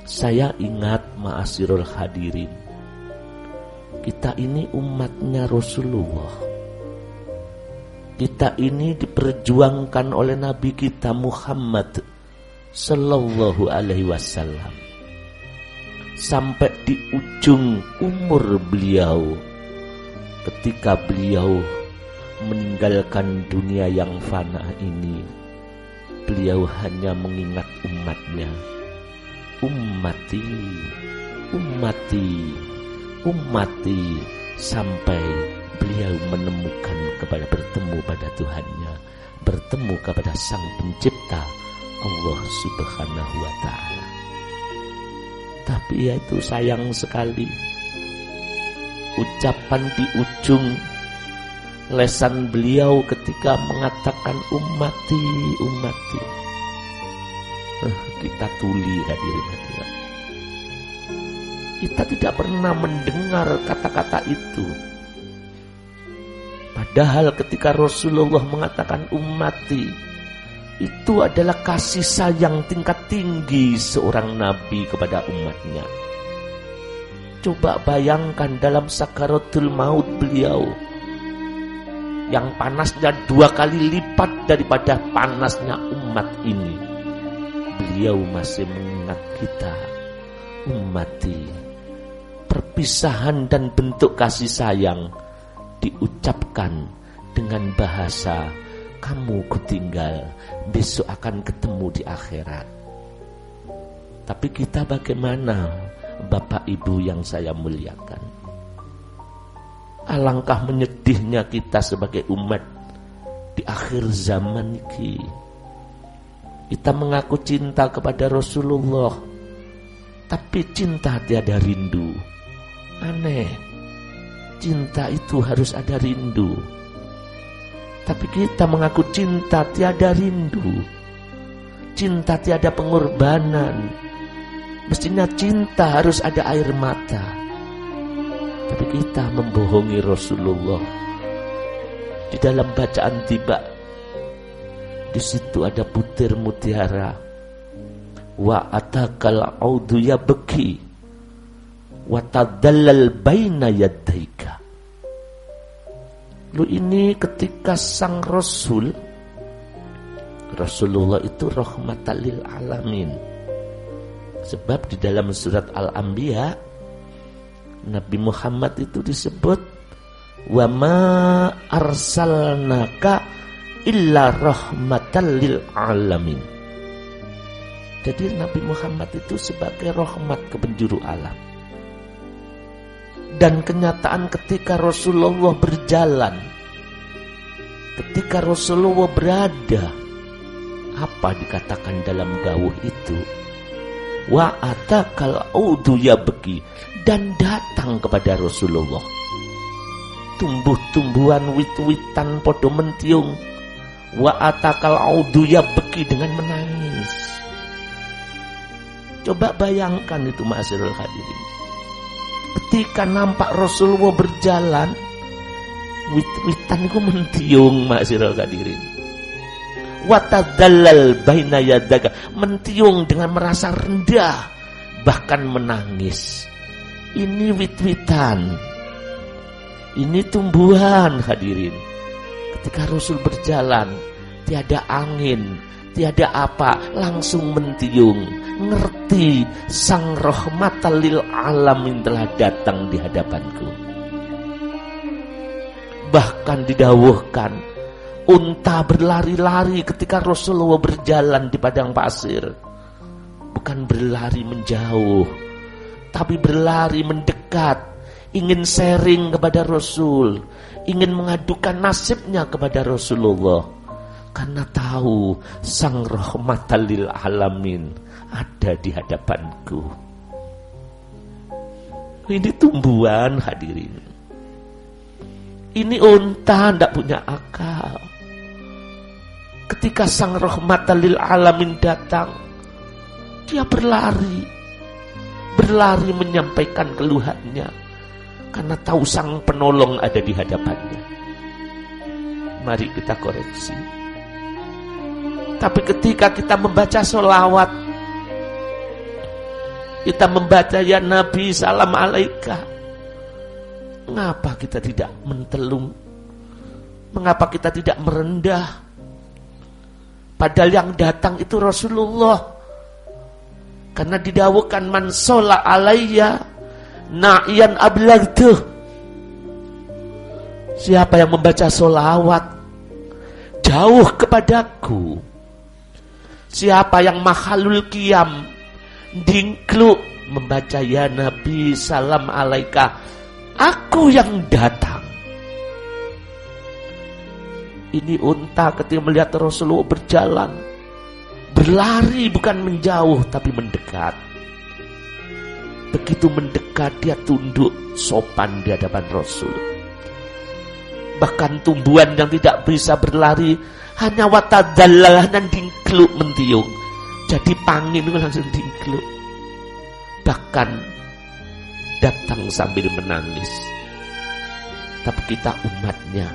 Saya ingat ma'asyiral hadirin, kita ini umatnya Rasulullah. Kita ini diperjuangkan oleh Nabi kita Muhammad sallallahu alaihi wasallam. Sampai di ujung umur beliau, ketika beliau meninggalkan dunia yang fana ini, beliau hanya mengingat umatnya. Ummati, ummati, ummati, sampai beliau menemukan bertemu pada Tuhannya, bertemu kepada Sang Pencipta Allah Subhanahu wa Ta'ala. Tapi ya itu sayang sekali, ucapan di ujung lesan beliau ketika mengatakan ummati, ummati, kita tuli hadirin hadirat. Kita tidak pernah mendengar kata-kata itu. Padahal ketika Rasulullah mengatakan ummati, itu adalah kasih sayang tingkat tinggi seorang nabi kepada umatnya. Coba bayangkan dalam sakaratul maut beliau, yang panasnya 2 kali lipat daripada panasnya umat ini, beliau masih mengingat kita, ummati. Perpisahan dan bentuk kasih sayang diucapkan dengan bahasa, kamu kutinggal, besok akan ketemu di akhirat. Tapi kita bagaimana, Bapak Ibu yang saya muliakan? Alangkah menyedihnya kita sebagai umat di akhir zaman ini. Kita mengaku cinta kepada Rasulullah, tapi cinta tiada rindu. Aneh, cinta itu harus ada rindu. Tapi kita mengaku cinta tiada rindu, cinta tiada pengorbanan. Mestinya cinta harus ada air mata. Tapi kita membohongi Rasulullah. Di dalam bacaan tiba, di situ ada butir mutiara. Wa atakal audu ya beki wa tadallal baina yaddaika. Lu ini ketika sang Rasulullah itu rahmatan lil alamin. Sebab di dalam surat Al-Anbiya, Nabi Muhammad itu disebut wa ma arsalnaka illa rahmatan lil alamin. Jadi Nabi Muhammad itu sebagai rahmat ke penjuru alam. Dan kenyataan ketika Rasulullah berjalan, ketika Rasulullah berada, apa dikatakan dalam gawuh itu? Wa atakal audu ya beki, dan datang kepada Rasulullah tumbuh-tumbuhan, wit-witan podo mentiung. Wa atakal audu ya beki, dengan menangis. Coba bayangkan itu ma'asyiral hadirin. Ketika nampak Rasulullah berjalan, wit-witan itu mentiung ma'asyiral hadirin. Watadallal baina yadaka, mentiung dengan merasa rendah, bahkan menangis. Ini wit-witan, ini tumbuhan hadirin. Ketika Rasul berjalan, tiada angin, tiada apa, langsung mentiung. Ngerti sang rahmatan lil alamin telah datang di hadapanku. Bahkan didawuhkan, unta berlari-lari ketika Rasulullah berjalan di padang pasir. Bukan berlari menjauh, tapi berlari mendekat, ingin sharing kepada Rasul, ingin mengadukan nasibnya kepada Rasulullah. Karena tahu sang rahmatan lil alamin ada di hadapanku. Ini tumbuhan hadirin. Ini unta tidak punya akal. Ketika sang rahmatan lil alamin datang, dia berlari menyampaikan keluhannya, karena tahu sang penolong ada di hadapannya. Mari kita koreksi. Tapi ketika kita membaca sholawat, Kita membaca ya Nabi salam alaika. Mengapa kita tidak mentelung? Mengapa kita tidak merendah? Padahal yang datang itu Rasulullah. Karena didawuhkan man sholla alayya na'iyan ablagtuh. Siapa yang membaca sholawat jauh kepadaku. Siapa yang mahalul qiyam dingkluk membaca ya Nabi salam alaika, aku yang datang. Ini unta ketika melihat Rasulullah berjalan, berlari bukan menjauh tapi mendekat. Begitu mendekat dia tunduk sopan di hadapan Rasul. Bahkan tumbuhan yang tidak bisa berlari hanya watadallalah dan dingkluk mentiung. Jadi pangin langsung dingkluk. Bahkan datang sambil menangis. Tapi kita umatnya,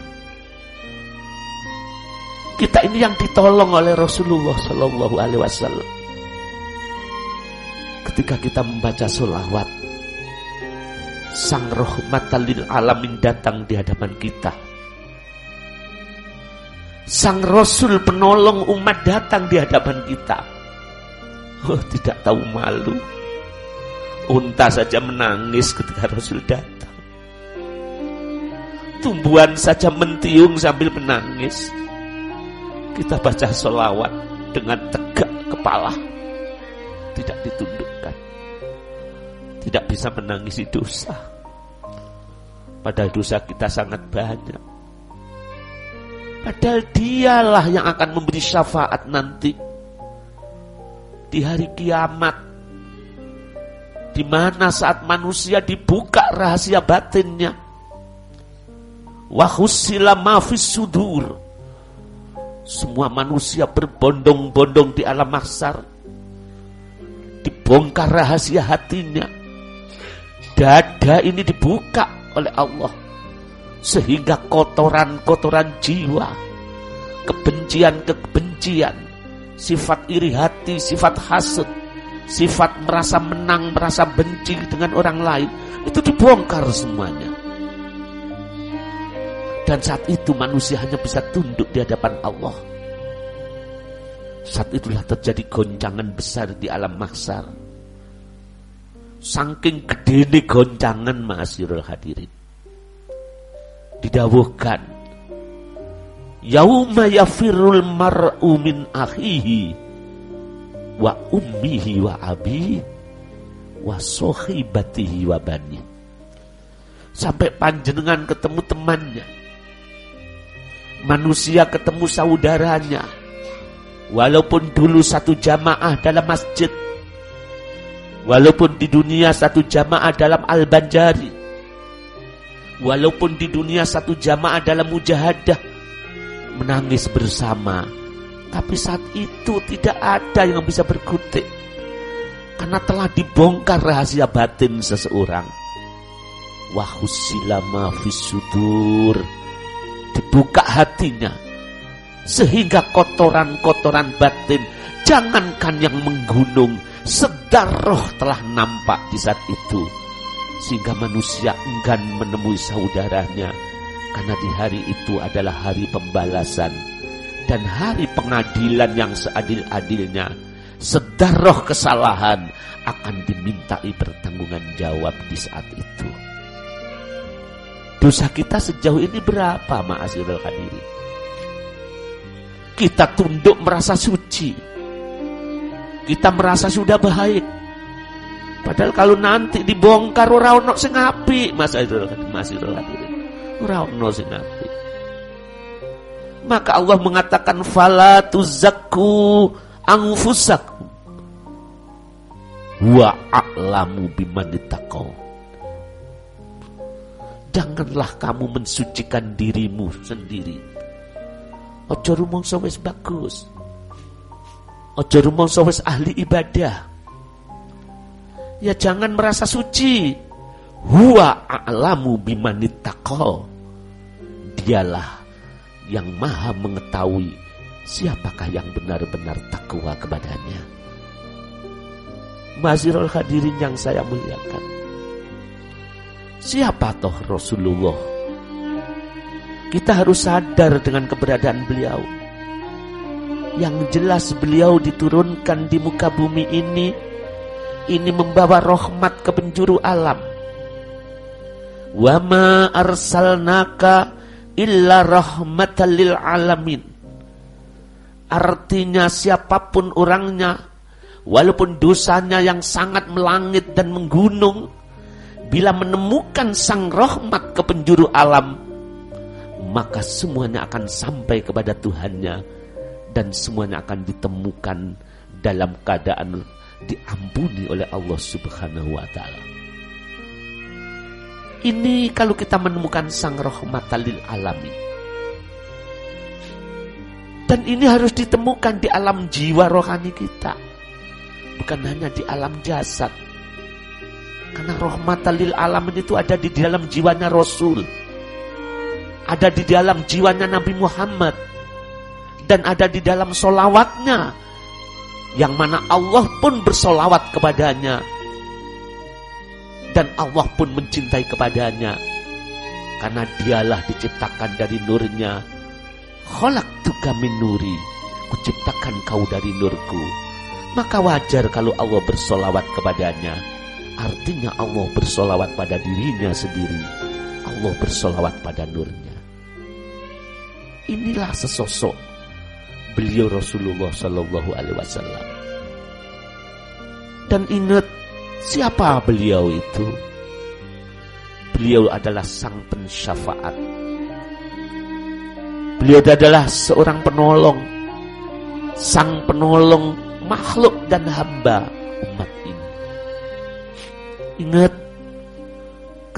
kita ini yang ditolong oleh Rasulullah Sallallahu Alaihi Wasallam. Ketika kita membaca sholawat, Sang Rahmatan lil Alamin datang di hadapan kita. Sang Rasul penolong umat datang di hadapan kita. Oh, tidak tahu malu. Unta saja menangis ketika Rasul datang. Tumbuhan saja mentiung sambil menangis. Kita baca sholawat dengan tegak kepala, tidak ditundukkan, tidak bisa menangisi dosa. Padahal dosa kita sangat banyak. Padahal dialah yang akan memberi syafaat nanti di hari kiamat, di mana saat manusia dibuka rahasia batinnya. Wa hussila ma fis sudur. Semua manusia berbondong-bondong di alam mahsyar, dibongkar rahasia hatinya. Dada ini dibuka oleh Allah, sehingga kotoran-kotoran jiwa, kebencian-kebencian, sifat iri hati, sifat hasad, sifat merasa menang, merasa benci dengan orang lain, itu dibongkar semuanya. Dan saat itu manusia hanya bisa tunduk di hadapan Allah. Saat itulah terjadi goncangan besar di alam mahsyar. Saking gedene goncangan, ma'asyiral hadirin, didawuhkan yauma yafirul mar'u min akhihi wa ummihi wa abihi wa sohibatihi wa bani. Sampai panjenengan ketemu temannya, manusia ketemu saudaranya, walaupun dulu satu jamaah dalam masjid, walaupun di dunia satu jamaah dalam al-banjari, walaupun di dunia satu jamaah dalam mujahadah, menangis bersama, tapi saat itu tidak ada yang bisa berkutik, karena telah dibongkar rahasia batin seseorang. Wa hussila ma fis sudur, dibuka hatinya, sehingga kotoran-kotoran batin, jangankan yang menggunung, sedarroh telah nampak di saat itu. Sehingga manusia enggan menemui saudaranya, karena di hari itu adalah hari pembalasan dan hari pengadilan yang seadil-adilnya. Sedarroh kesalahan akan dimintai pertanggungan jawab di saat itu. Dosa kita sejauh ini berapa, ma'asyiral hadirin? Kita tunduk merasa suci, kita merasa sudah baik. Padahal kalau nanti dibongkar ora ono sing apik, ma'asyiral hadirin. Ora ono sing apik. Maka Allah mengatakan fala tuzakku anfusakum wa a'lamu biman ittaqau. Janganlah kamu mensucikan dirimu sendiri. Ojo rumangsa wis bagus, ojo rumangsa wis ahli ibadah, ya jangan merasa suci. Huwa a'lamu biman ittaqau. Dialah yang maha mengetahui siapakah yang benar-benar takwa kepadanya. Ma'asyiral hadirin yang saya muliakan, siapa toh Rasulullah? Kita harus sadar dengan keberadaan beliau. Yang jelas beliau diturunkan di muka bumi ini membawa rahmat ke penjuru alam. Wa ma arsalnaka illa rahmatan lil alamin. Artinya siapapun orangnya, walaupun dosanya yang sangat melangit dan menggunung, bila menemukan sang rahmat ke penjuru alam, maka semuanya akan sampai kepada Tuhannya dan semuanya akan ditemukan dalam keadaan diampuni oleh Allah Subhanahu wa ta'ala. Ini kalau kita menemukan sang rahmatan lil alamin. Dan ini harus ditemukan di alam jiwa rohani kita, bukan hanya di alam jasad. Karena rahmatan lil alamin itu ada di dalam jiwanya Rasul, ada di dalam jiwanya Nabi Muhammad, dan ada di dalam solawatnya, yang mana Allah pun bersolawat kepadanya, dan Allah pun mencintai kepadanya, karena dialah diciptakan dari nurnya. Khalaqtuka min nuri, kuciptakan kau dari nurku. Maka wajar kalau Allah bersolawat kepadanya. Artinya Allah bersolawat pada dirinya sendiri, Allah bersolawat pada nurnya. Inilah sesosok beliau Rasulullah Sallallahu Alaihi Wasallam. Dan ingat, siapa beliau itu? Beliau adalah sang pensyafaat. Beliau adalah seorang penolong, sang penolong makhluk dan hamba umat ini. Ingat,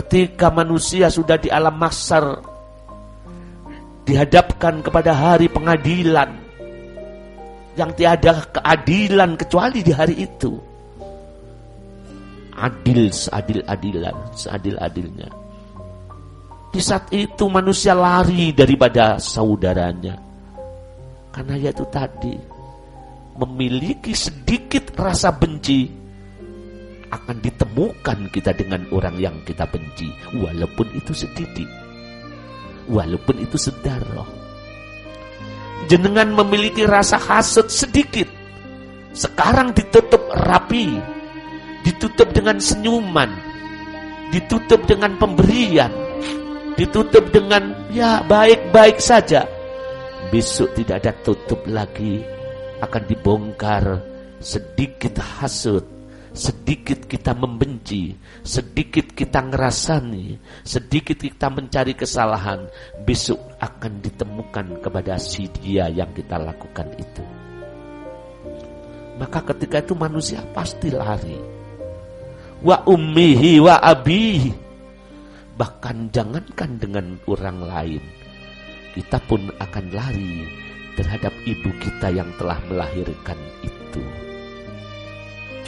ketika manusia sudah di alam mahsyar, dihadapkan kepada hari pengadilan yang tiada keadilan kecuali di hari itu. Adil seadil-adilnya. Di saat itu manusia lari daripada saudaranya, karena yaitu tadi, memiliki sedikit rasa benci, akan ditemukan kita dengan orang yang kita benci, walaupun itu sedikit, walaupun itu sedarah. Jenengan memiliki rasa hasad sedikit, sekarang ditutup rapi, ditutup dengan senyuman, ditutup dengan pemberian, ditutup dengan ya baik-baik saja. Besok tidak ada tutup lagi, akan dibongkar sedikit hasud, sedikit kita membenci, sedikit kita ngerasani, sedikit kita mencari kesalahan. Besok akan ditemukan kepada si dia yang kita lakukan itu. Maka ketika itu manusia pasti lari. Wa ummihi wa abihi. Bahkan jangankan dengan orang lain, kita pun akan lari terhadap ibu kita yang telah melahirkan itu.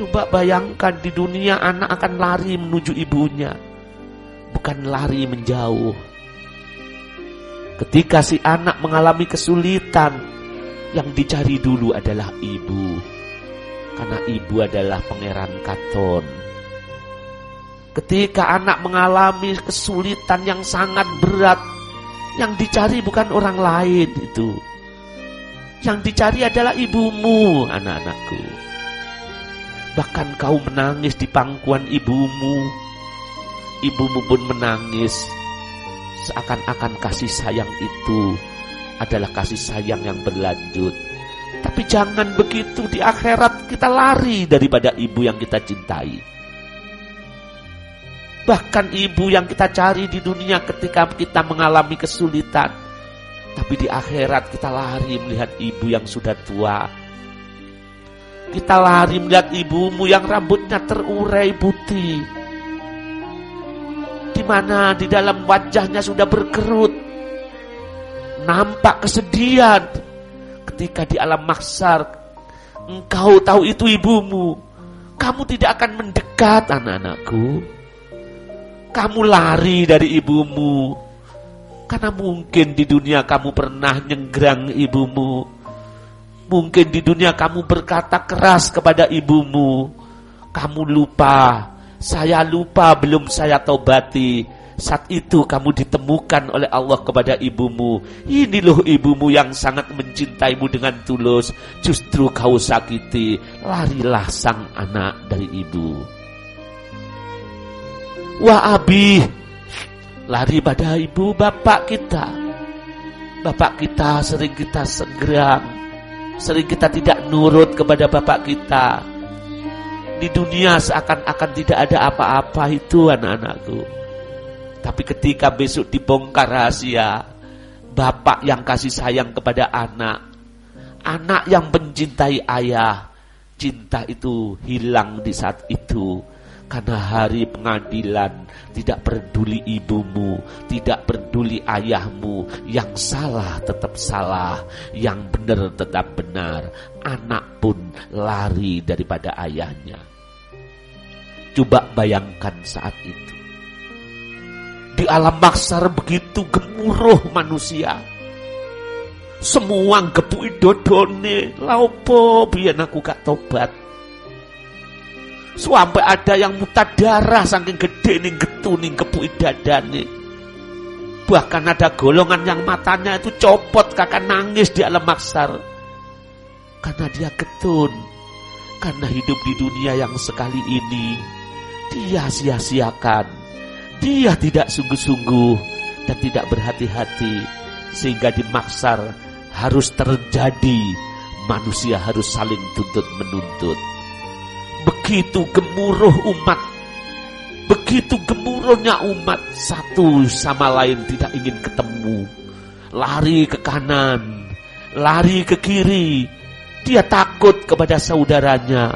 Coba bayangkan, di dunia anak akan lari menuju ibunya, bukan lari menjauh. Ketika si anak mengalami kesulitan, yang dicari dulu adalah ibu, karena ibu adalah pangeran katon. Ketika anak mengalami kesulitan yang sangat berat, yang dicari bukan orang lain itu. Yang dicari adalah ibumu, anak-anakku. Bahkan kau menangis di pangkuan ibumu, ibumu pun menangis. Seakan-akan kasih sayang itu adalah kasih sayang yang berlanjut. Tapi jangan begitu, di akhirat kita lari daripada ibu yang kita cintai. Bahkan ibu yang kita cari di dunia ketika kita mengalami kesulitan, tapi di akhirat kita lari melihat ibu yang sudah tua. Kita lari melihat ibumu yang rambutnya terurai putih, di mana di dalam wajahnya sudah berkerut, nampak kesedihan. Ketika di alam mahsyar engkau tahu itu ibumu, kamu tidak akan mendekat, anak-anakku. Kamu lari dari ibumu, karena mungkin di dunia kamu pernah nyenggrang ibumu. Mungkin di dunia kamu berkata keras kepada ibumu. Kamu lupa, saya lupa, belum saya tobati. Saat itu kamu ditemukan oleh Allah kepada ibumu. Ini loh ibumu yang sangat mencintaimu dengan tulus. Justru kau sakiti. Larilah sang anak dari ibu. Wah abi, lari pada ibu bapak kita. Bapak kita sering kita segerang, sering kita tidak nurut kepada bapak kita. Di dunia seakan-akan tidak ada apa-apa itu anak-anakku. Tapi ketika besok dibongkar rahasia, bapak yang kasih sayang kepada anak, anak yang mencintai ayah, cinta itu hilang di saat itu. Karena hari pengadilan tidak peduli ibumu, tidak peduli ayahmu, yang salah tetap salah, yang benar tetap benar. Anak pun lari daripada ayahnya. Coba bayangkan saat itu. Di alam mahsyar begitu gemuruh manusia. Semua gepui dodone, laupo biyen aku gak tobat. Sampai ada yang muntah darah saking gede ning getu ning gepui dadane. Bahkan ada golongan yang matanya itu copot, kakak nangis di alam mahsyar. Karena dia getun. Karena hidup di dunia yang sekali ini dia sia-siakan. Dia tidak sungguh-sungguh dan tidak berhati-hati. Sehingga di mahsyar harus terjadi, manusia harus saling tuntut-menuntut. Begitu gemuruh umat, begitu gemuruhnya umat, satu sama lain tidak ingin ketemu. Lari ke kanan, lari ke kiri. Dia takut kepada saudaranya,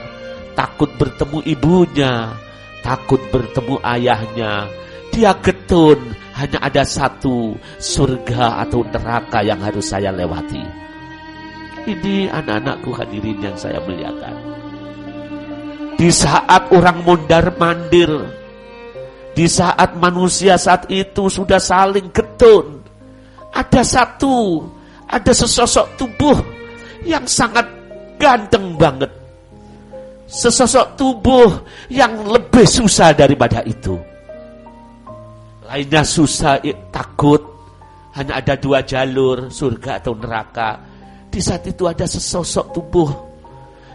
takut bertemu ibunya, takut bertemu ayahnya. Dia getun, hanya ada satu, surga atau neraka yang harus saya lewati. Ini anak-anakku hadirin yang saya muliakan. Di saat orang mondar-mandir, di saat manusia saat itu sudah saling getun, ada sesosok tubuh yang sangat ganteng banget. Sesosok tubuh yang lebih susah daripada itu. Lainnya susah, takut, hanya ada dua jalur, surga atau neraka. Di saat itu ada sesosok tubuh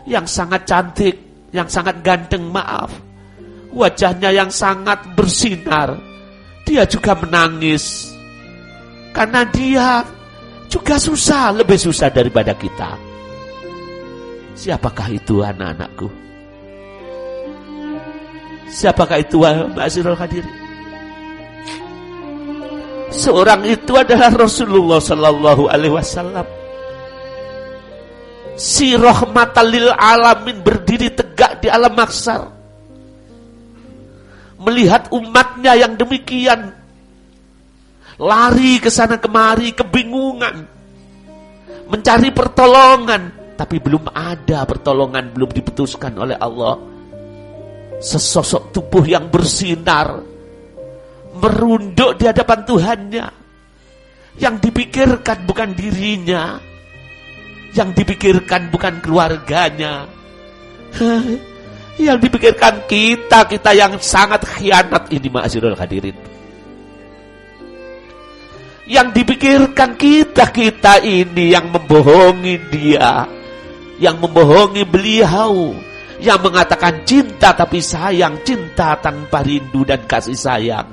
yang sangat cantik, yang sangat ganteng, maaf, wajahnya yang sangat bersinar. Dia juga menangis karena dia juga susah, lebih susah daripada kita. Siapakah itu anak-anakku? Siapakah itu ma'asyiral hadirin? Seorang itu adalah Rasulullah sallallahu alaihi wasallam. Si rahmatan lil alamin berdiri tegak di alam mahsyar. Melihat umatnya yang demikian lari ke sana kemari, kebingungan, mencari pertolongan, tapi belum ada pertolongan, belum diputuskan oleh Allah. Sesosok tubuh yang bersinar merunduk di hadapan Tuhannya. Yang dipikirkan bukan dirinya, yang dipikirkan bukan keluarganya, yang dipikirkan kita yang sangat khianat ini, ma'asyiral hadirin. Yang dipikirkan kita ini yang membohongi dia, yang membohongi beliau, yang mengatakan cinta tapi sayang, cinta tanpa rindu dan kasih sayang,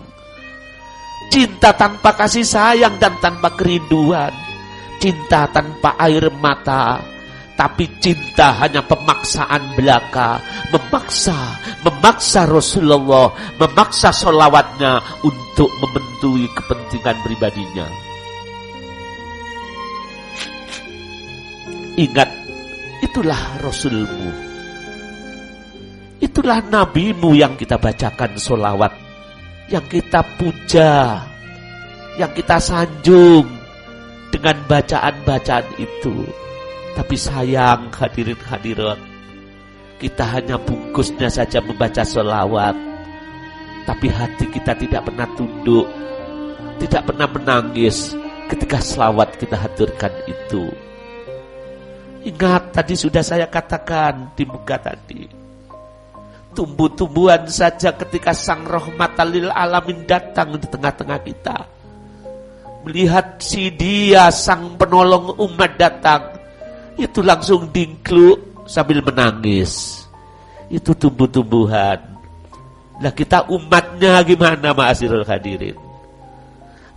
cinta tanpa kasih sayang dan tanpa kerinduan, cinta tanpa air mata, tapi cinta hanya pemaksaan belaka, memaksa Rasulullah, memaksa sholawatnya untuk memenuhi kepentingan pribadinya. Ingat, itulah Rasulmu, itulah nabimu yang kita bacakan sholawat, yang kita puja, yang kita sanjung dengan bacaan-bacaan itu. Tapi sayang hadirin hadirat, kita hanya bungkusnya saja membaca sholawat, tapi hati kita tidak pernah tunduk, tidak pernah menangis ketika sholawat kita haturkan itu. Ingat, tadi sudah saya katakan di muka tadi, tumbuh-tumbuhan saja ketika Sang Rahmatan lil Alamin datang di tengah-tengah kita. Melihat si dia Sang Penolong umat datang, itu langsung dingkluk sambil menangis. Itu tumbuh-tumbuhan. Nah kita umatnya gimana ma'asyiral hadirin?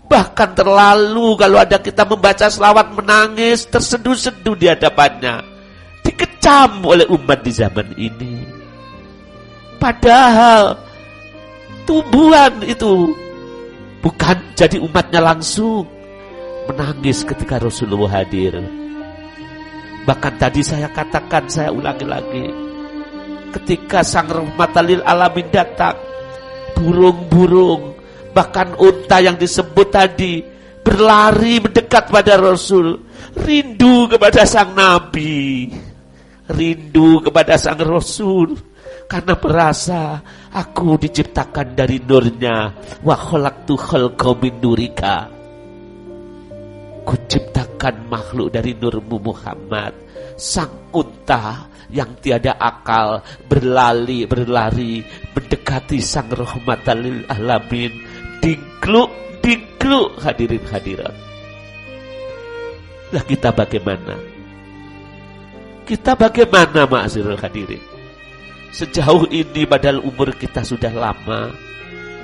Bahkan terlalu kalau ada kita membaca selawat menangis, terseduh-seduh di hadapannya, dikecam oleh umat di zaman ini. Padahal tumbuhan itu bukan jadi umatnya langsung menangis ketika Rasulullah hadir. Bahkan tadi saya katakan, saya ulangi lagi, ketika Sang Rahmatan lil Alamin datang, burung-burung, bahkan unta yang disebut tadi berlari mendekat pada Rasul, rindu kepada Sang Nabi, rindu kepada Sang Rasul, karena merasa aku diciptakan dari nurnya. Wa khalaqtu khalqa min nurika, kuciptakan makhluk dari nurmu Muhammad. Sang unta yang tiada akal berlari mendekati Sang Rahmatan lil Alamin, dingkluk hadirin hadirat. Lah kita bagaimana? Kita bagaimana ma'asyiral hadirin? Sejauh ini padahal umur kita sudah lama.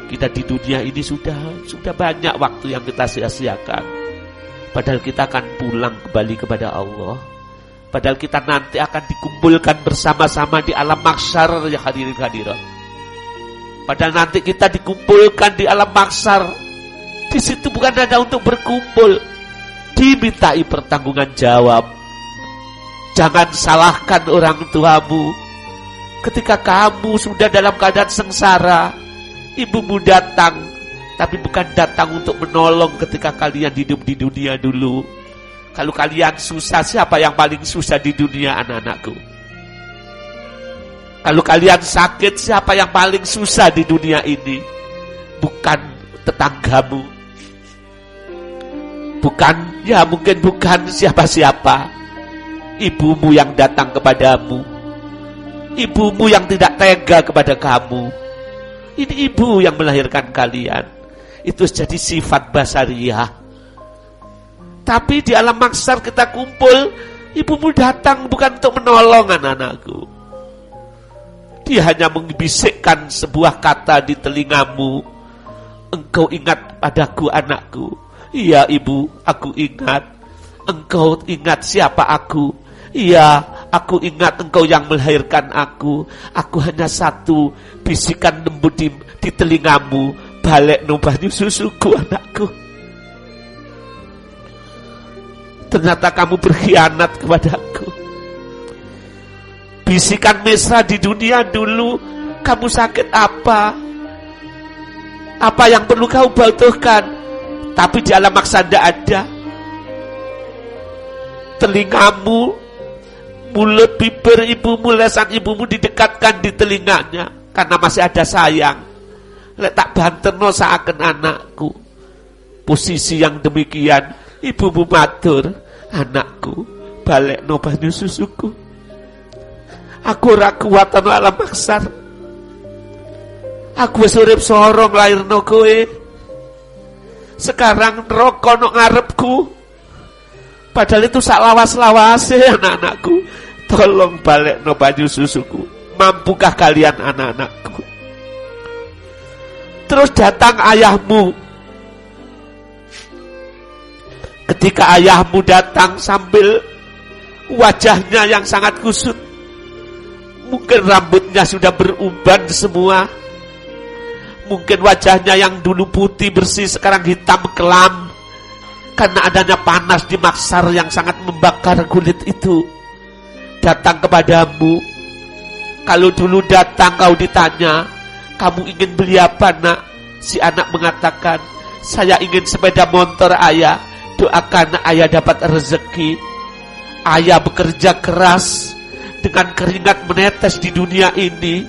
Kita di dunia ini sudah banyak waktu yang kita sia-siakan. Padahal kita akan pulang kembali kepada Allah. Padahal kita nanti akan dikumpulkan bersama-sama di alam mahsyar, ya hadirin hadirat. Padahal nanti kita dikumpulkan di alam mahsyar. Di situ bukan hanya untuk berkumpul, dimintai pertanggungan jawab. Jangan salahkan orang tuamu. Ketika kamu sudah dalam keadaan sengsara, ibumu datang, tapi bukan datang untuk menolong ketika kalian hidup di dunia dulu. Kalau kalian susah, siapa yang paling susah di dunia, anak-anakku? Kalau kalian sakit, siapa yang paling susah di dunia ini? Bukan tetanggamu, mungkin bukan siapa-siapa. Ibumu yang datang kepadamu, ibumu yang tidak tega kepada kamu. Ini ibu yang melahirkan kalian. Itu jadi sifat basariyah. Tapi di alam mahsyar kita kumpul, ibumu datang bukan untuk menolong anak-anakku. Dia hanya membisikkan sebuah kata di telingamu. Engkau ingat padaku anakku. Iya ibu, aku ingat. Engkau ingat siapa aku? Iya, aku ingat engkau yang melahirkan aku. Aku hanya satu bisikan lembut di telingamu. Balik no banyu susuku anakku. Ternyata kamu berkhianat kepadaku. Bisikan mesra di dunia dulu. Kamu sakit apa? Apa yang perlu kau butuhkan? Tapi di alam mahsyar tidak ada. Telingamu, mulut, bibir ibumu, lesan ibumu didekatkan di telinganya karena masih ada sayang. Lek tak banterno seakan anakku. Posisi yang demikian, ibumu matur, anakku, balik no banyu susuku. Aku ora kuat ana alam mahsyar. Aku wis urip sorong lairno kowe. Sekarang neraka no ngarepku. Padahal itu sak lawas-lawase anak-anakku. Tolong balik no banyu susuku. Mampukah kalian anak-anakku? Terus datang ayahmu. Ketika ayahmu datang sambil wajahnya yang sangat kusut, mungkin rambutnya sudah beruban semua, mungkin wajahnya yang dulu putih bersih sekarang hitam kelam, karena adanya panas di mahsyar yang sangat membakar kulit itu. Datang kepadamu. Kalau dulu datang kau ditanya, kamu ingin beli apa nak? Si anak mengatakan, saya ingin sepeda motor ayah. Doakan ayah dapat rezeki. Ayah bekerja keras dengan keringat menetes di dunia ini,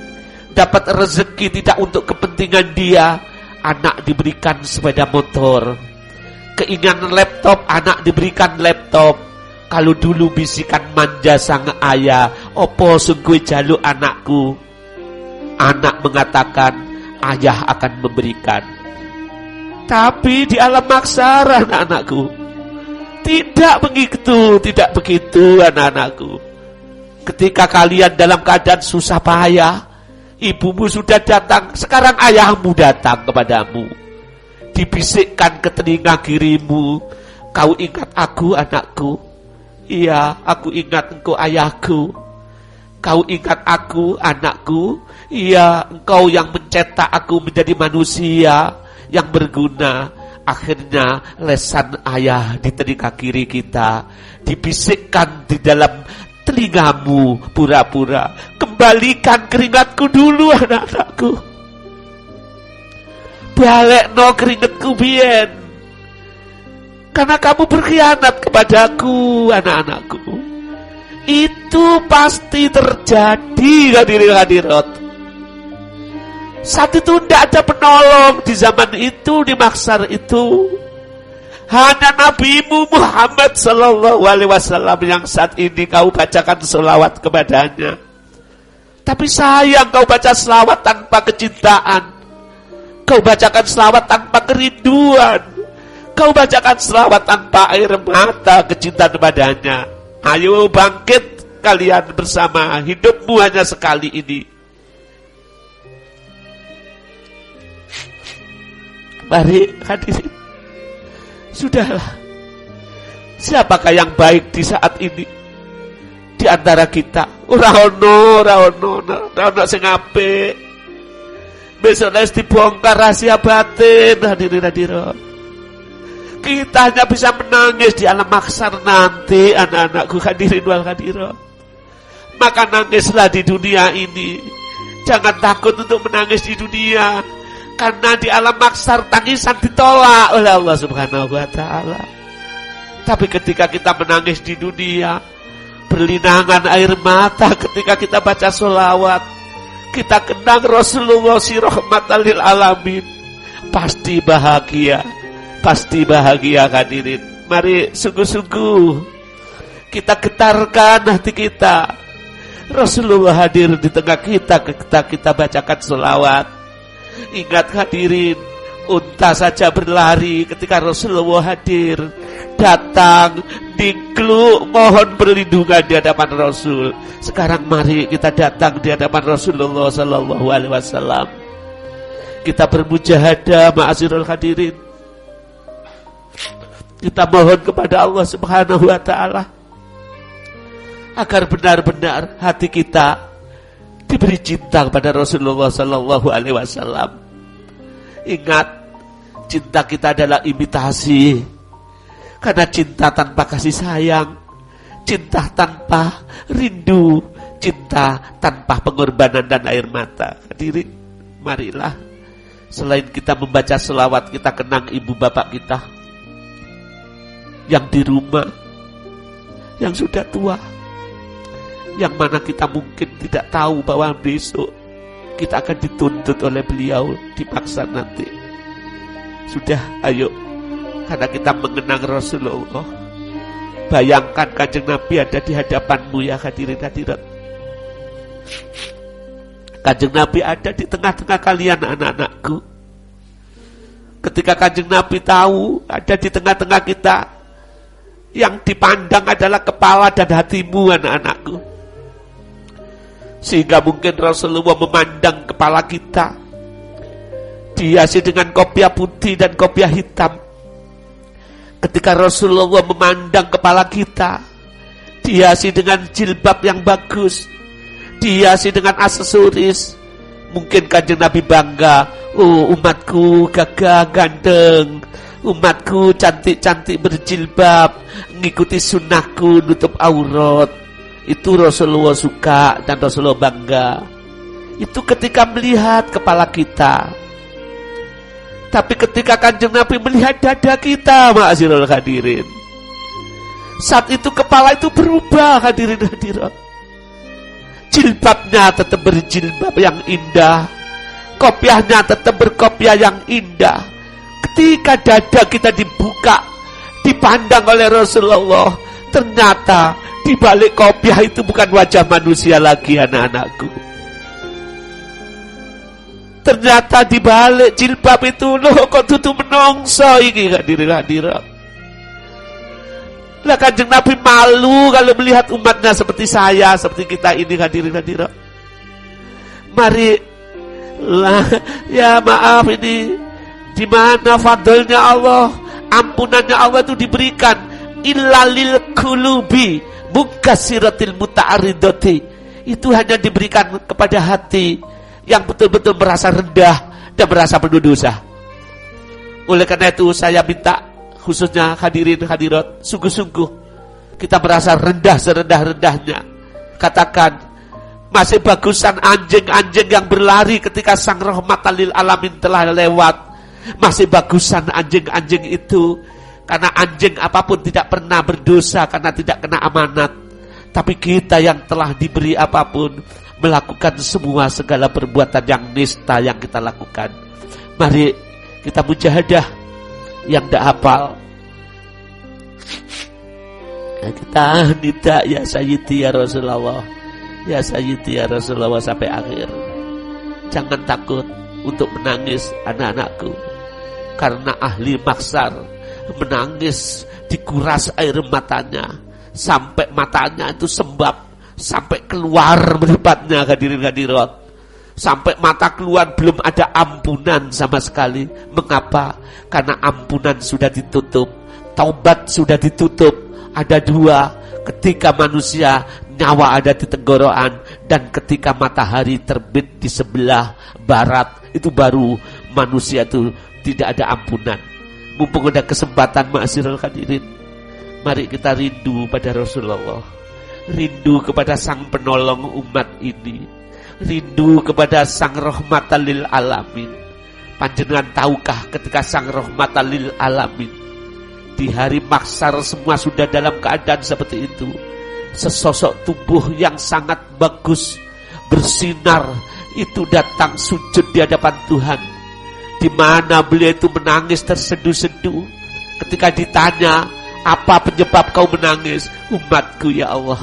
dapat rezeki tidak untuk kepentingan dia. Anak diberikan sepeda motor. Keinginan laptop, anak diberikan laptop. Kalau dulu bisikan manja sang ayah, opo sungguh jaluk anakku. Anak mengatakan ayah akan memberikan. Tapi di alam mahsyar anak-anakku, tidak begitu anak-anakku. Ketika kalian dalam keadaan susah payah, ibumu sudah datang, sekarang ayahmu datang kepadamu. Dibisikkan ke telinga kirimu, kau ingat aku anakku? Iya, aku ingat engkau ayahku. Kau ingat aku anakku? Iya, engkau yang mencetak aku menjadi manusia yang berguna. Akhirnya lesan ayah di telinga kiri kita dibisikkan di dalam telingamu pura-pura, kembalikan keringatku dulu anak-anakku. Balekno keringatku biyen. Karena kamu berkhianat kepadaku anak-anakku. Itu pasti terjadi hadirin-hadirat. Saat itu tidak ada penolong di zaman itu, di mahsyar itu. Hanya Nabimu Muhammad sallallahu alaihi wasallam yang saat ini kau bacakan selawat kepadanya. Tapi sayang kau baca selawat tanpa kecintaan. Kau bacakan selawat tanpa kerinduan. Kau bacakan selawat tanpa air mata kecintaan kepadanya. Ayo bangkit kalian bersama, hidupmu hanya sekali ini. Mari hadirin, sudahlah. Siapakah yang baik di saat ini di antara kita? Ora ono sing apik. Besok les dibongkar rahasia batin hadirin. Kita hanya bisa menangis di alam mahsyar nanti anak-anakku hadirin wal hadirat. Maka nangislah di dunia ini. Jangan takut untuk menangis di dunia. Karena di alam mahsyar tangisan ditolak oleh Allah Subhanahu wa ta'ala. Tapi ketika kita menangis di dunia, berlinangan air mata ketika kita baca sholawat, kita kenang Rasulullah si rahmatan lil alamin, pasti bahagia hadirin. Mari sungguh-sungguh kita getarkan hati kita. Rasulullah hadir di tengah kita ketika kita bacakan sholawat. Ingat hadirin, unta saja berlari ketika Rasulullah hadir, datang, dikluk, mohon perlindungan di hadapan Rasul. Sekarang mari kita datang di hadapan Rasulullah sallallahu alaihi wasallam. Kita bermujahadah ma'asyiral hadirin. Kita mohon kepada Allah Subhanahu wa ta'ala agar benar-benar hati kita diberi cinta kepada Rasulullah sallallahu alaihi wasallam. Ingat, cinta kita adalah imitasi. Karena cinta tanpa kasih sayang, cinta tanpa rindu, cinta tanpa pengorbanan dan air mata. Hadirin, marilah selain kita membaca selawat, kita kenang ibu bapak kita yang di rumah, yang sudah tua, yang mana kita mungkin tidak tahu bahwa besok kita akan dituntut oleh beliau, dipaksa nanti. Sudah, ayo, karena kita mengenang Rasulullah, bayangkan Kanjeng Nabi ada di hadapanmu ya hadirin hadirat. Kanjeng Nabi ada di tengah-tengah kalian anak-anakku. Ketika Kanjeng Nabi tahu ada di tengah-tengah kita, yang dipandang adalah kepala dan hatimu anak-anakku. Sehingga mungkin Rasulullah memandang kepala kita dihiasi dengan kopiah putih dan kopiah hitam. Ketika Rasulullah memandang kepala kita dihiasi dengan jilbab yang bagus, dihiasi dengan aksesoris, mungkin Kanjeng Nabi bangga, oh umatku gagah ganteng, umatku cantik-cantik berjilbab, mengikuti sunnahku, nutup aurat. Itu Rasulullah suka dan Rasulullah bangga. Itu ketika melihat kepala kita. Tapi ketika Kanjeng Nabi melihat dada kita, ma'asyiral hadirin, saat itu kepala itu berubah hadirin hadirat. Jilbabnya tetap berjilbab yang indah, kopiahnya tetap berkopiah yang indah. Ketika dada kita dibuka, dipandang oleh Rasulullah, ternyata di balik kopiah itu bukan wajah manusia lagi anak-anakku. Ternyata di balik jilbab itu loh kok dudu menungso iki hadirin. Lah Kanjeng Nabi malu kalau melihat umatnya seperti saya, seperti kita ini hadirin. Mari lah, ya maaf ini di mana fadlnya Allah, ampunannya Allah itu diberikan illalil qulubi mukasiratil muta'aridati. Itu hanya diberikan kepada hati yang betul-betul merasa rendah dan merasa penuh dosa. Oleh karena itu saya minta khususnya hadirin hadirat, sungguh-sungguh kita merasa rendah serendah-rendahnya. Katakan, masih bagusan anjing-anjing yang berlari ketika sang rahmatan lil alamin telah lewat. Masih bagusan anjing-anjing itu, karena anjing apapun tidak pernah berdosa karena tidak kena amanat. Tapi kita yang telah diberi apapun, melakukan semua segala perbuatan yang nista yang kita lakukan. Mari kita mujahadah yang tidak hafal. Nah, kita nida ya Sayyidi ya Rasulullah, ya Sayyidi ya Rasulullah sampai akhir. Jangan takut untuk menangis anak-anakku, karena ahli maksar menangis dikuras air matanya sampai matanya itu sembab, sampai keluar meripatnya hadirin hadirat, sampai mata keluar belum ada ampunan sama sekali. Mengapa? Karena ampunan sudah ditutup, taubat sudah ditutup. Ada dua, ketika manusia nyawa ada di tenggorokan dan ketika matahari terbit di sebelah barat, itu baru manusia itu tidak ada ampunan. Mumpung ada kesempatan ma'asyiral hadirin, mari kita rindu pada Rasulullah, rindu kepada sang penolong umat ini, rindu kepada sang rahmatan lil alamin. Panjenengan tahukah ketika sang rahmatan lil alamin di hari mahsyar semua sudah dalam keadaan seperti itu, sesosok tubuh yang sangat bagus bersinar itu datang sujud di hadapan Tuhan, di mana beliau itu menangis terseduh-seduh. Ketika ditanya, apa penyebab kau menangis? Umatku ya Allah,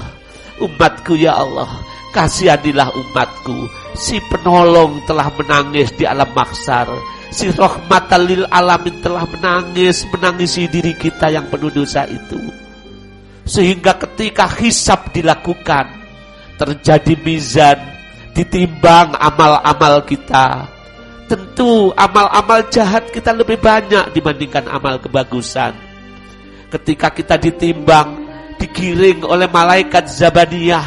umatku ya Allah, kasihanilah umatku. Si penolong telah menangis di alam mahsyar, si rahmatan lil alamin telah menangisi diri kita yang penuh dosa itu. Sehingga ketika hisab dilakukan, terjadi mizan, ditimbang amal-amal kita, tentu amal-amal jahat kita lebih banyak dibandingkan amal kebagusan. Ketika kita ditimbang, digiring oleh malaikat Zabaniyah,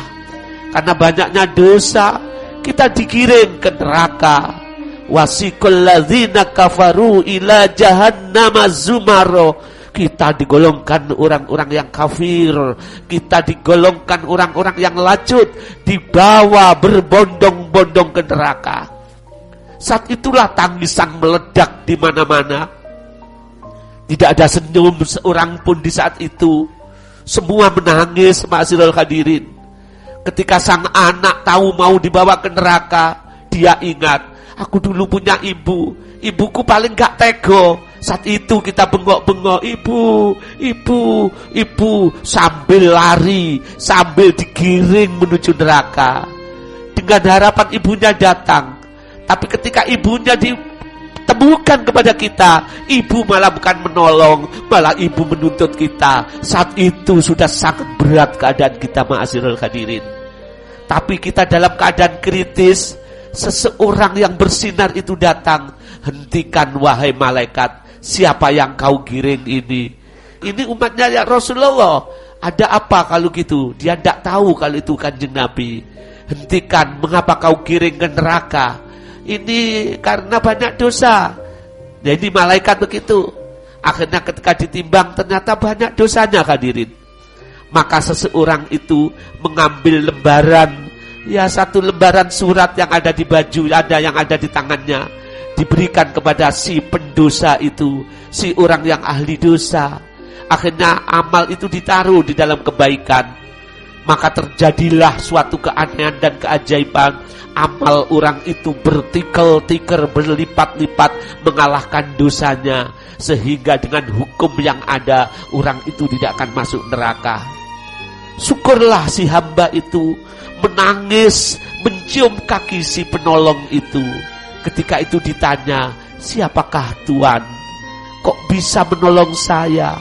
karena banyaknya dosa, kita digiring ke neraka. Wasiqal ladzina kafaru ila jahannama zumaro. Kita digolongkan orang-orang yang kafir, kita digolongkan orang-orang yang lacut, dibawa berbondong-bondong ke neraka. Saat itulah tangisan meledak di mana-mana. Tidak ada senyum seorang pun di saat itu. Semua menangis ma'asyiral hadirin. Ketika sang anak tahu mau dibawa ke neraka, dia ingat, aku dulu punya ibu, ibuku paling gak tego. Saat itu kita bengok-bengok, ibu, sambil lari, sambil digiring menuju neraka, dengan harapan ibunya datang. Tapi ketika ibunya ditemukan kepada kita, ibu malah bukan menolong, malah ibu menuntut kita. Saat itu sudah sangat berat keadaan kita ma'asyiral hadirin. Tapi kita dalam keadaan kritis, seseorang yang bersinar itu datang. Hentikan wahai malaikat, siapa yang kau giring ini? Ini umatnya ya Rasulullah. Ada apa kalau gitu? Dia tidak tahu kalau itu Kanjeng Nabi. Hentikan, mengapa kau giring ke neraka? Ini karena banyak dosa. Jadi malaikat begitu. Akhirnya ketika ditimbang ternyata banyak dosanya hadirin. Maka seseorang itu mengambil lembaran, ya satu lembaran surat yang ada di baju, ada yang ada di tangannya, diberikan kepada si pendosa itu, si orang yang ahli dosa. Akhirnya amal itu ditaruh di dalam kebaikan. Maka terjadilah suatu keanehan dan keajaiban. Amal orang itu bertikel-tikel, berlipat-lipat mengalahkan dosanya. Sehingga dengan hukum yang ada, orang itu tidak akan masuk neraka. Syukurlah si hamba itu menangis, mencium kaki si penolong itu Ketika itu ditanya, siapakah Tuhan? Kok bisa menolong saya?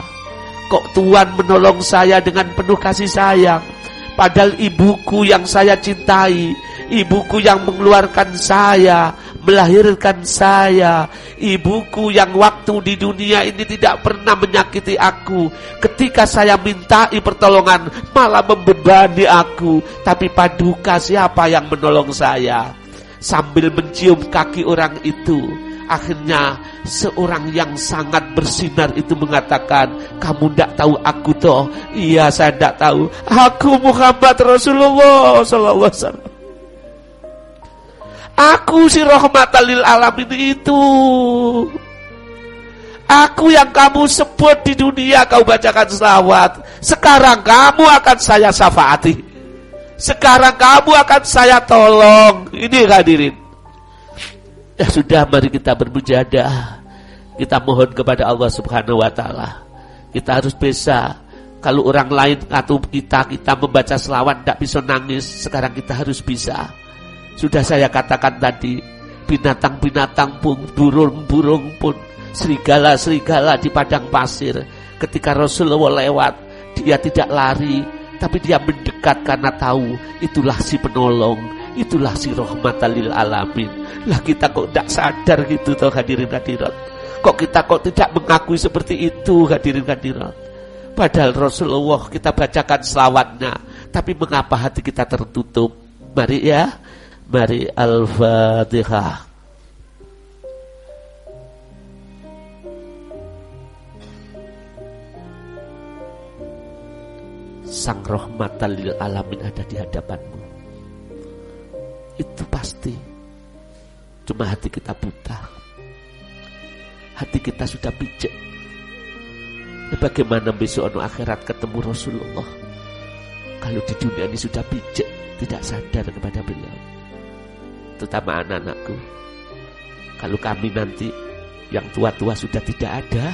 Kok Tuhan menolong saya dengan penuh kasih sayang? Padahal ibuku yang saya cintai, ibuku yang mengeluarkan saya, melahirkan saya, ibuku yang waktu di dunia ini tidak pernah menyakiti aku. Ketika saya mintai pertolongan, malah membebani aku. Tapi paduka, siapa yang menolong saya? Sambil mencium kaki orang itu, akhirnya seorang yang sangat bersinar itu mengatakan, kamu tidak tahu aku toh? Iya, saya tidak tahu. Aku Muhammad Rasulullah sallallahu alaihi wasallam. Aku si rahmatan lil alamin itu. Aku yang kamu sebut di dunia, kau bacakan selawat. Sekarang kamu akan saya syafaati. Sekarang kamu akan saya tolong. Ini hadirin. Ya sudah, mari kita bermujahadah. Kita mohon kepada Allah Subhanahu wa taala. Kita harus bisa. Kalau orang lain atau kita membaca selawat tidak bisa nangis, sekarang kita harus bisa. Sudah saya katakan tadi, binatang-binatang pun, burung-burung pun, serigala-serigala di padang pasir, ketika Rasulullah lewat, dia tidak lari, tapi dia mendekat karena tahu itulah si penolong, itulah si rahmatan lil alamin. Lah kita kok tidak sadar gitu toh hadirin hadirat. Kok kita kok tidak mengakui seperti itu hadirin hadirat. Padahal Rasulullah kita bacakan selawatnya, tapi mengapa hati kita tertutup? Mari ya, mari Al-Fatihah. Sang rahmatan lil alamin ada di hadapanmu. Itu pasti. Cuma hati kita buta. Hati kita sudah pijak. Bagaimana besok anu akhirat ketemu Rasulullah? Kalau di dunia ini sudah pijak, tidak sadar kepada beliau. Terutama anak-anakku. Kalau kami nanti yang tua-tua sudah tidak ada,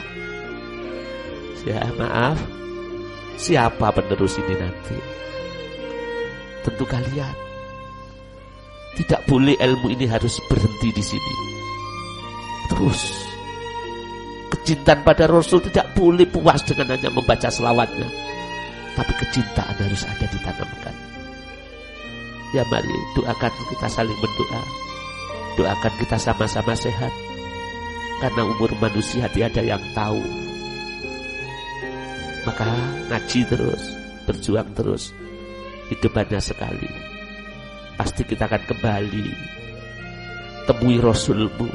ya maaf, siapa penerus ini nanti? Tentu kalian. Tidak boleh ilmu ini harus berhenti di sini. Terus kecintaan pada Rasul tidak boleh puas dengan hanya membaca selawatnya, tapi kecintaan harus ada ditanamkan. Ya mari doakan, kita saling berdoa. Doakan kita sama-sama sehat. Karena umur manusia tiada yang tahu. Maka ngaji terus, berjuang terus. Hidup hanya sekali. Pasti kita akan kembali. Temui Rasulmu,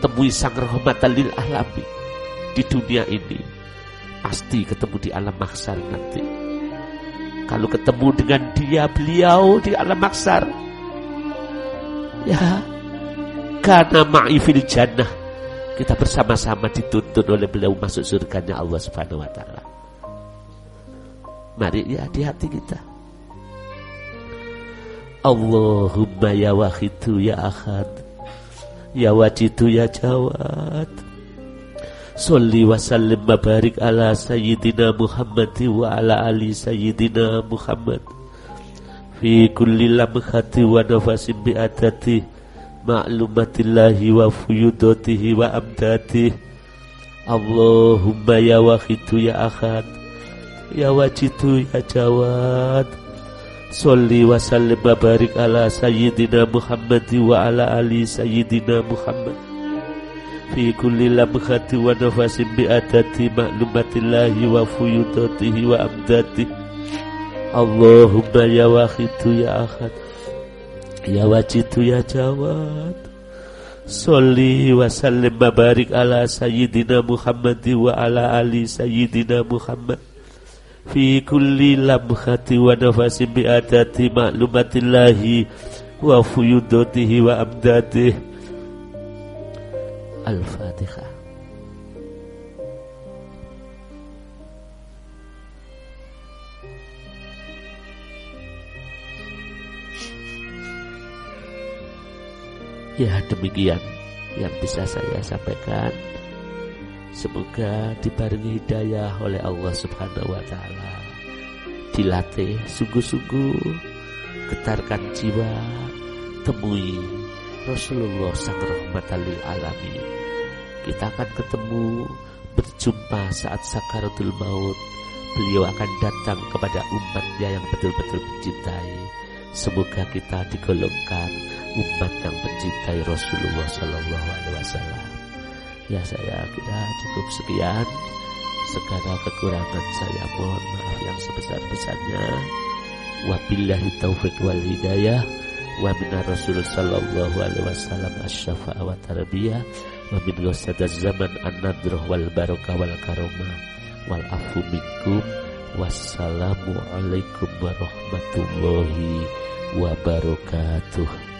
temui sang rahmatan lil alamin di dunia ini. Pasti ketemu di alam mahsyar nanti. Kalau ketemu dengan dia, beliau di alam mahsyar, ya, karena ma'i fil jannah, kita bersama-sama dituntun oleh beliau masuk surganya Allah Subhanahu wa taala. Mari ya, di hati kita. Allahumma ya wahidu ya ahad, ya wajidu ya jawad, sholli wa sallim wa barik ala sayyidina Muhammad wa ala ali sayyidina Muhammad fi kulli lamhati wa nafasin bi'adati ma'lumatillahi wa fuyudatihi wa amdatihi. Allahumma ya wahidu ya ahad, ya wajidu ya jawad, sholli wa sallim wa barik ala sayyidina Muhammad wa ala ali sayyidina Muhammad fi kulli lamhati wa nafasin bi'adati ma'lumatillahi wa fuyudatihi wa amdatihi. Allahumma ya wahidu ya ahad, ya wajidu ya jawad, sholli wa sallim wa barik ala sayyidina Muhammad wa ala ali sayyidina Muhammad fi kulli lamhati wa nafasin bi'adati ma'lumatillahi wa fuyudatihi wa amdatihi. Al-Fatihah. Ya, demikian yang bisa saya sampaikan. Semoga dibarengi hidayah oleh Allah Subhanahu wa taala. Dilatih sungguh-sungguh, getarkan jiwa, temui Rasulullah sang rahmatan lil alamin. Kita akan ketemu, berjumpa saat sakaratul maut. Beliau akan datang kepada umatnya yang betul-betul mencintai. Semoga kita digolongkan umat yang mencintai Rasulullah Sallallahu Alaihi Wasallam. Ya, saya kira cukup sekian. Segala kekurangan saya mohon maaf yang sebesar-besarnya. Wabillahi taufiq wal hidayah. Wa minar Rasul Sallallahu Alaihi Wasallam asy-syafa'ah wa tarbiyah. Wa min ghasadaz zaman an-nadrah wal barakah wal karamah wal afu minkum. Wassalamu alaikum warahmatullahi wabarakatuh.